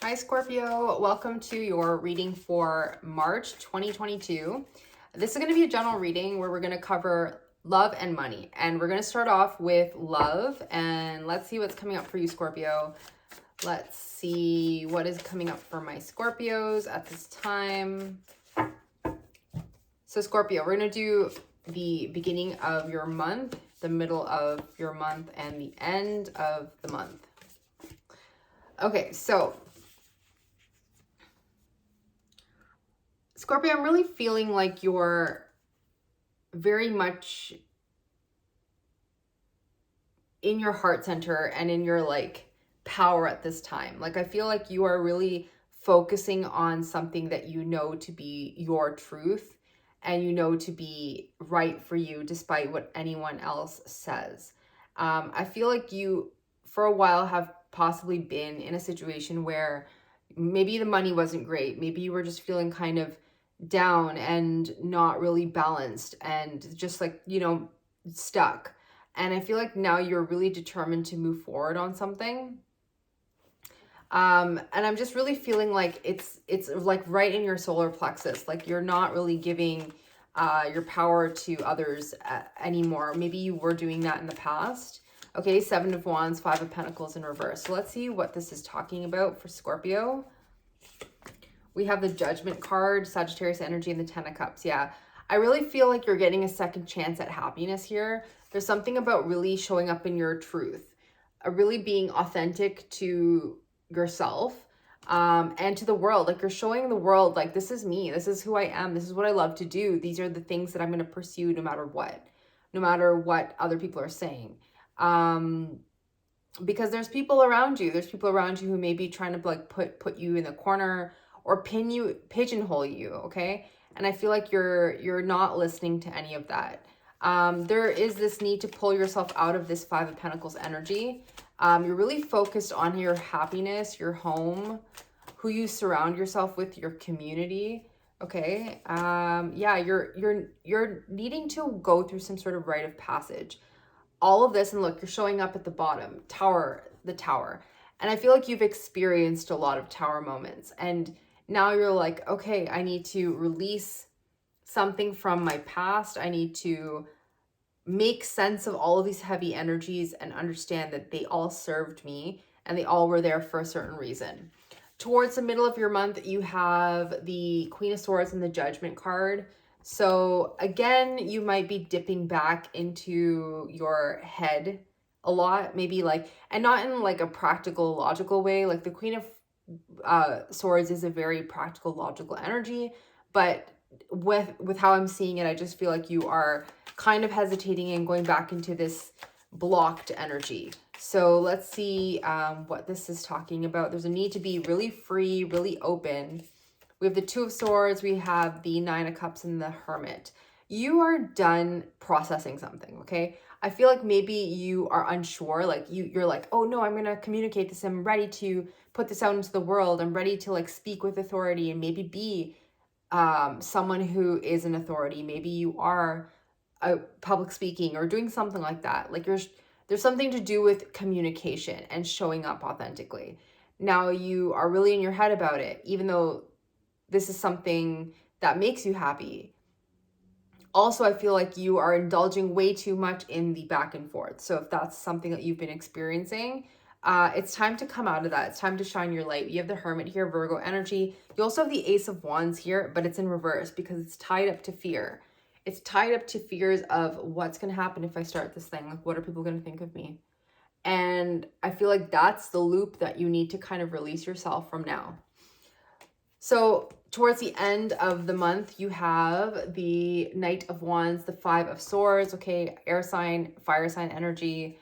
Hi Scorpio, welcome to your reading for March 2022. This is going to be a general reading where we're going to cover love and money. And we're going to start off with love, and let's see what's coming up for you, Scorpio. Let's see what is coming up for my Scorpios at this time. So Scorpio, we're going to do the beginning of your month, the middle of your month, and the end of the month. Okay, so Scorpio, I'm really feeling like you're very much in your heart center and in your like power at this time. Like I feel like you are really focusing on something that you know to be your truth and you know to be right for you despite what anyone else says. I feel like you for a while have possibly been in a situation where maybe the money wasn't great. Maybe you were just feeling kind of down and not really balanced and just like, stuck. And I feel like now you're really determined to move forward on something. And I'm just really feeling like it's like right in your solar plexus. Like you're not really giving your power to others anymore. Maybe you were doing that in the past. Okay, 7 of Wands, 5 of Pentacles in reverse. So let's see what this is talking about for Scorpio. We have the Judgment card, Sagittarius energy, and the 10 of Cups. Yeah, I really feel like you're getting a second chance at happiness here. There's something about really showing up in your truth, really being authentic to yourself and to the world. Like you're showing the world, like, this is me. This is who I am. This is what I love to do. These are the things that I'm going to pursue no matter what other people are saying. Because there's people around you. There's people around you who may be trying to like put you in the corner or pigeonhole you, okay? And I feel like you're not listening to any of that. There is this need to pull yourself out of this 5 of Pentacles energy. You're really focused on your happiness, your home, who you surround yourself with, your community, okay? Yeah, you're needing to go through some sort of rite of passage. All of this, and look, you're showing up at the bottom, the tower. And I feel like you've experienced a lot of tower moments. And now you're like, okay, I need to release something from my past. I need to make sense of all of these heavy energies and understand that they all served me and they all were there for a certain reason. Towards the middle of your month, you have the Queen of Swords and the Judgment card. So again, you might be dipping back into your head a lot, maybe like, and not in like a practical, logical way. Like the Queen of Swords is a very practical, logical energy, but with how I'm seeing it, I just feel like you are kind of hesitating and going back into this blocked energy. So let's see what this is talking about. There's a need to be really free, really open. We have the 2 of Swords, we have the 9 of Cups, and the Hermit. You are done processing something, okay? I feel like maybe you are unsure, like you're like, oh no, I'm going to communicate this. I'm ready to put this out into the world. I'm ready to like speak with authority and maybe be someone who is an authority. Maybe you are public speaking or doing something like that. Like there's something to do with communication and showing up authentically. Now you are really in your head about it, even though this is something that makes you happy. Also, I feel like you are indulging way too much in the back and forth. So if that's something that you've been experiencing, it's time to come out of that. It's time to shine your light. You have the Hermit here, Virgo energy. You also have the Ace of Wands here, but it's in reverse because it's tied up to fear. It's tied up to fears of what's going to happen if I start this thing. Like, what are people going to think of me? And I feel like that's the loop that you need to kind of release yourself from now. So towards the end of the month, you have the Knight of Wands, the 5 of Swords, okay, air sign, fire sign energy.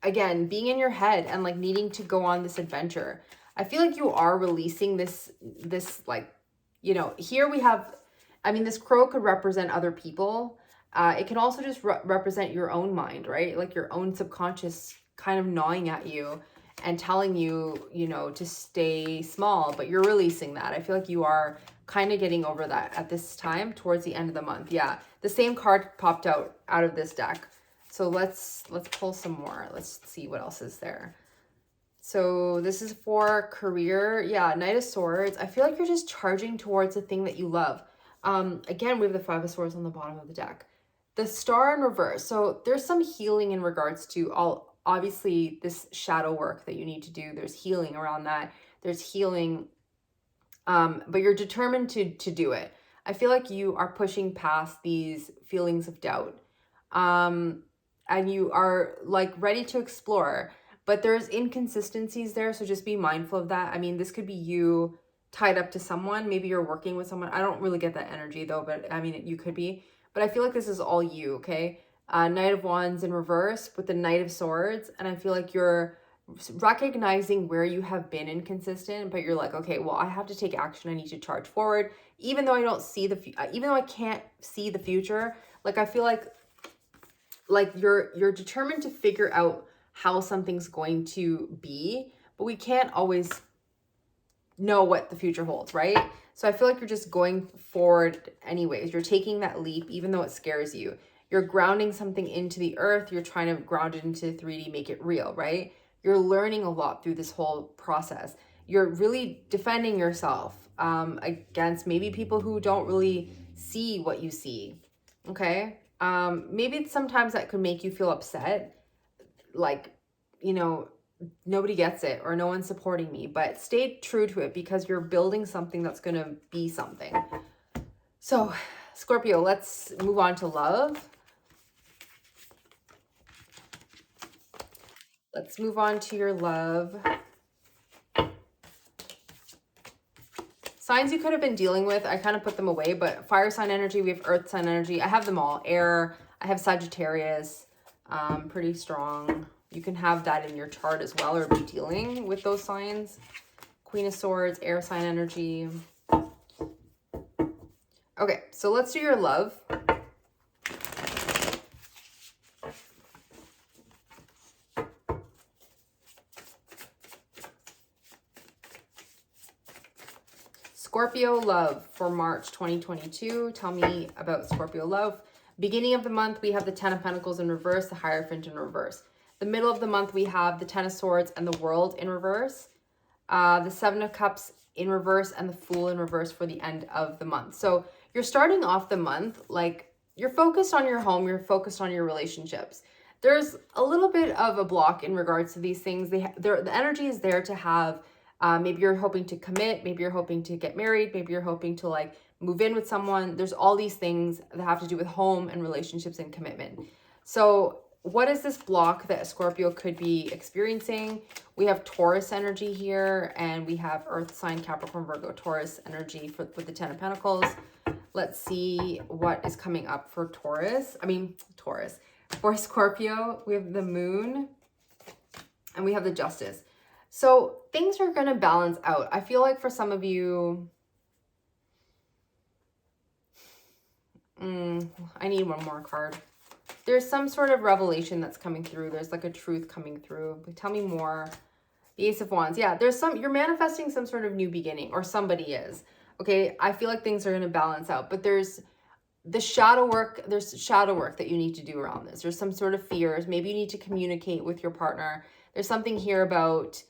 Again, being in your head and like needing to go on this adventure. I feel like you are releasing this like, here we have, this crow could represent other people. It can also just represent your own mind, right? Like your own subconscious kind of gnawing at you and telling you, to stay small, but you're releasing that. I feel like you are kind of getting over that at this time towards the end of the month. Yeah, the same card popped out of this deck. So let's pull some more. Let's see what else is there. So this is for career. Yeah, Knight of Swords. I feel like you're just charging towards the thing that you love. Again, we have the Five of Swords on the bottom of the deck. The Star in reverse. So there's some healing in regards to obviously this shadow work that you need to do. There's healing around that. There's healing, but you're determined to do it. I feel like you are pushing past these feelings of doubt. And you are like ready to explore, but there's inconsistencies there. So just be mindful of that. I mean, this could be you tied up to someone. Maybe you're working with someone. I don't really get that energy though, but I mean, you could be, but I feel like this is all you. Okay. Knight of Wands in reverse with the Knight of Swords. And I feel like you're recognizing where you have been inconsistent, but you're like, okay, well, I have to take action. I need to charge forward, even though I don't see even though I can't see the future. Like, I feel like you're determined to figure out how something's going to be, but we can't always know what the future holds, right? So I feel like you're just going forward anyways. You're taking that leap, even though it scares you. You're grounding something into the earth. You're trying to ground it into 3D, make it real, right? You're learning a lot through this whole process. You're really defending yourself against maybe people who don't really see what you see, okay? Maybe sometimes that could make you feel upset, like, you know, nobody gets it or no one's supporting me, but stay true to it because you're building something that's going to be something. So Scorpio, let's move on to love. Let's move on to your love. Signs you could have been dealing with, I kind of put them away, but fire sign energy, we have earth sign energy. I have them all. Air, I have Sagittarius, pretty strong. You can have that in your chart as well or be dealing with those signs. Queen of Swords, air sign energy. Okay, so let's do your love. Scorpio love for March 2022. Tell me about Scorpio love. Beginning of the month, we have the Ten of Pentacles in reverse, the Hierophant in reverse. The middle of the month, we have the Ten of Swords and the World in reverse. The Seven of Cups in reverse and the Fool in reverse for the end of the month. So you're starting off the month, like you're focused on your home, you're focused on your relationships. There's a little bit of a block in regards to these things. The energy is there to have, maybe you're hoping to commit, maybe you're hoping to get married, maybe you're hoping to like move in with someone. There's all these things that have to do with home and relationships and commitment. So what is this block that Scorpio could be experiencing? We have Taurus energy here, and we have Earth sign, Capricorn, Virgo, Taurus energy with the Ten of Pentacles. Let's see what is coming up for Taurus. For Scorpio, we have the Moon, and we have the Justice. So things are going to balance out. I feel like for some of you, I need one more card. There's some sort of revelation that's coming through. There's like a truth coming through. But tell me more. The Ace of Wands. Yeah, you're manifesting some sort of new beginning, or somebody is. Okay, I feel like things are going to balance out. But there's the shadow work. There's shadow work that you need to do around this. There's some sort of fears. Maybe you need to communicate with your partner. There's something here about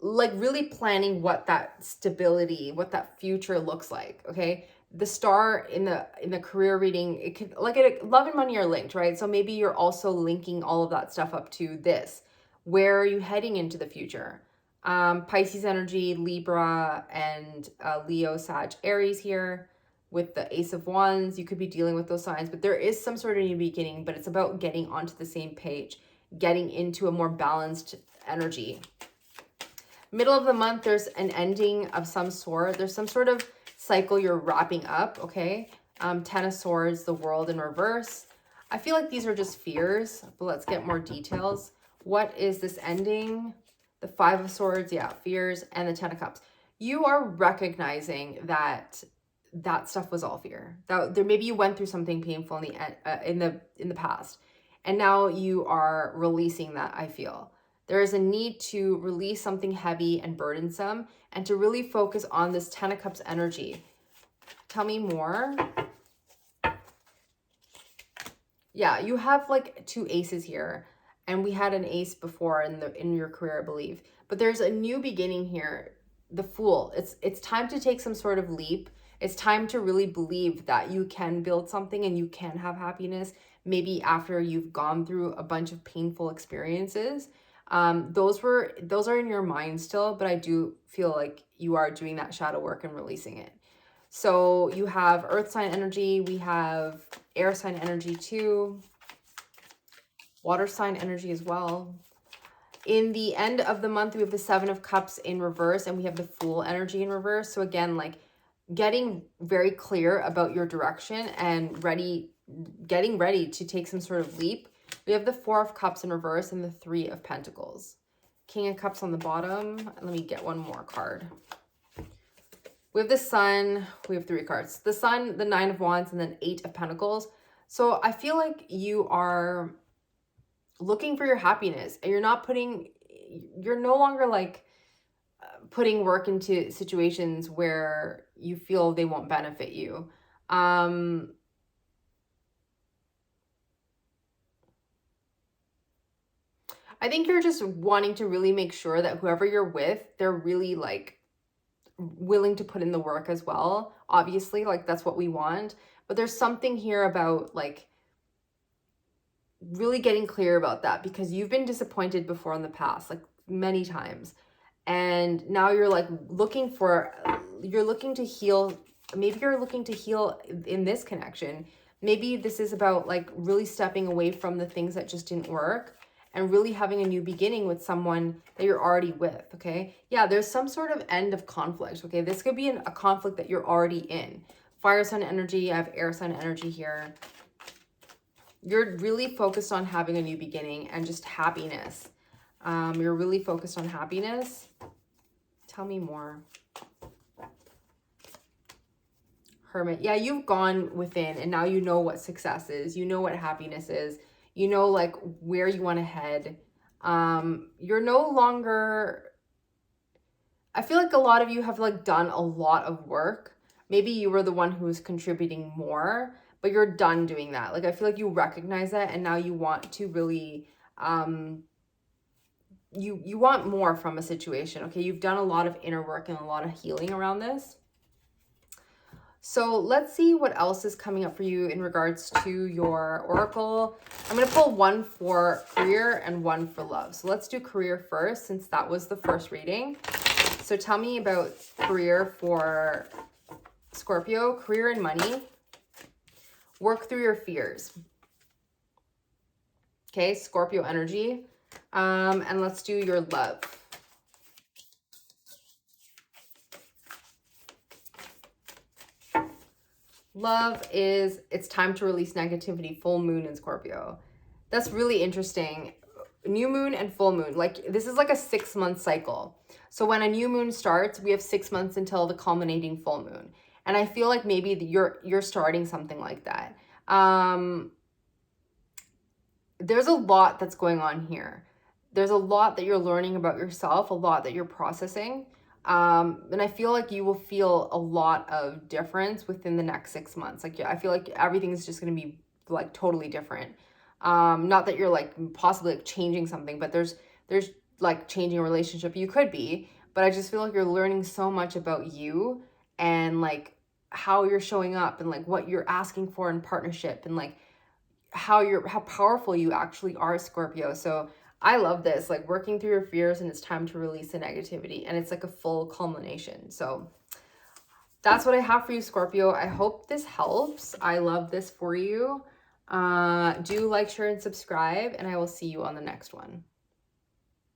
like really planning what that stability, what that future looks like. Okay. The star in the career reading, it could like love and money are linked, right? So maybe you're also linking all of that stuff up to this. Where are you heading into the future? Pisces energy, Libra, and Leo, Sag, Aries here with the Ace of Wands. You could be dealing with those signs, but there is some sort of new beginning, but it's about getting onto the same page, getting into a more balanced energy. Middle of the month, there's an ending of some sort. There's some sort of cycle you're wrapping up, okay? Ten of Swords, the World in reverse. I feel like these are just fears, but let's get more details. What is this ending? The Five of Swords, yeah, fears, and the Ten of Cups. You are recognizing that that stuff was all fear. That there maybe you went through something painful in the past, and now you are releasing that. I feel there is a need to release something heavy and burdensome, and to really focus on this Ten of Cups energy. Tell me more. Yeah, you have like two aces here. And we had an ace before in your career, I believe. But there's a new beginning here. The Fool. It's time to take some sort of leap. It's time to really believe that you can build something and you can have happiness, maybe after you've gone through a bunch of painful experiences. Those are in your mind still, but I do feel like you are doing that shadow work and releasing it. So you have earth sign energy, we have air sign energy too, water sign energy as well. In the end of the month, we have the Seven of Cups in reverse, and we have the Fool energy in reverse. So again, like getting very clear about your direction and getting ready to take some sort of leap. We have the Four of Cups in reverse and the Three of Pentacles. King of Cups on the bottom. Let me get one more card. We have the Sun. We have 3 cards. The Sun, the Nine of Wands, and then 8 of Pentacles. So I feel like you are looking for your happiness, and you're no longer like putting work into situations where you feel they won't benefit you. I think you're just wanting to really make sure that whoever you're with, they're really like willing to put in the work as well. Obviously, like that's what we want. But there's something here about like really getting clear about that, because you've been disappointed before in the past, like many times. And now you're like you're looking to heal. Maybe you're looking to heal in this connection. Maybe this is about like really stepping away from the things that just didn't work and really having a new beginning with someone that you're already with, okay? Yeah, there's some sort of end of conflict, okay? This could be a conflict that you're already in. Fire sign energy, I have air sign energy here. You're really focused on having a new beginning and just happiness. You're really focused on happiness. Tell me more. Hermit. Yeah, you've gone within and now you know what success is. You know what happiness is. You know like where you want to head. You're no longer... I feel like a lot of you have like done a lot of work. Maybe you were the one who was contributing more, but you're done doing that. Like I feel like you recognize that and now you want to really... You want more from a situation, okay? You've done a lot of inner work and a lot of healing around this. So let's see what else is coming up for you in regards to your oracle. I'm going to pull one for career and one for love. So let's do career first, since that was the first reading. So tell me about career for Scorpio. Career and money. Work through your fears. Okay, Scorpio energy. And let's do your love. Love is, it's time to release negativity. Full moon in Scorpio. That's really interesting. New moon and full moon. Like this is like a 6-month cycle. So when a new moon starts, we have 6 months until the culminating full moon. And I feel like maybe you're starting something like that. There's a lot that's going on here. There's a lot that you're learning about yourself, a lot that you're processing. And I feel like you will feel a lot of difference within the next 6 months. Like, I feel like everything's just going to be like totally different. Not that you're like possibly like changing something, but there's like changing a relationship. You could be, but I just feel like you're learning so much about you and like how you're showing up and like what you're asking for in partnership and like how powerful you actually are, Scorpio. So I love this, like working through your fears, and it's time to release the negativity, and it's like a full culmination. So that's what I have for you, Scorpio. I hope this helps. I love this for you. Do like, share, and subscribe, and I will see you on the next one.